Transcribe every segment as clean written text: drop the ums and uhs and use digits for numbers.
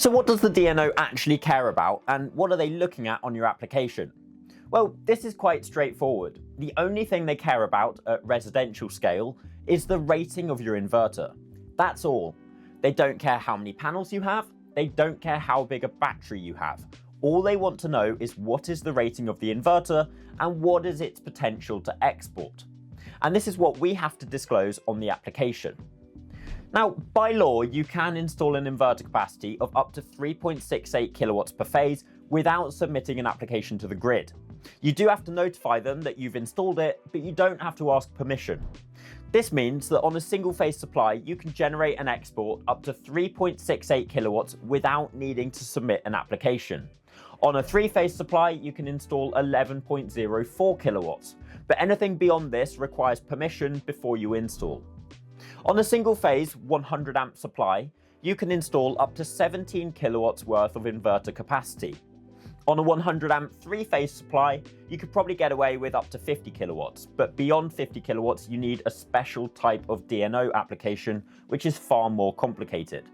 So what does the DNO actually care about, and what are they looking at on your application? Well, this is quite straightforward. The only thing they care about at residential scale is the rating of your inverter. That's all. They don't care how many panels you have, they don't care how big a battery you have. All they want to know is what is the rating of the inverter and what is its potential to export. And this is what we have to disclose on the application. Now, by law, you can install an inverter capacity of up to 3.68 kilowatts per phase without submitting an application to the grid. You do have to notify them that you've installed it, but you don't have to ask permission. This means that on a single phase supply, you can generate and export up to 3.68 kilowatts without needing to submit an application. On a three-phase supply, you can install 11.04 kilowatts, but anything beyond this requires permission before you install. On a single phase 100 amp supply, you can install up to 17 kilowatts worth of inverter capacity. On a 100 amp three-phase supply, you could probably get away with up to 50 kilowatts, but beyond 50 kilowatts, you need a special type of DNO application, which is far more complicated.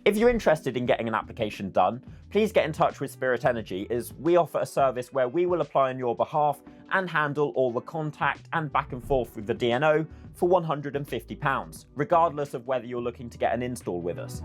If you're interested in getting an application done, please get in touch with Spirit Energy, as we offer a service where we will apply on your behalf and handle all the contact and back and forth with the DNO for £150, regardless of whether you're looking to get an install with us.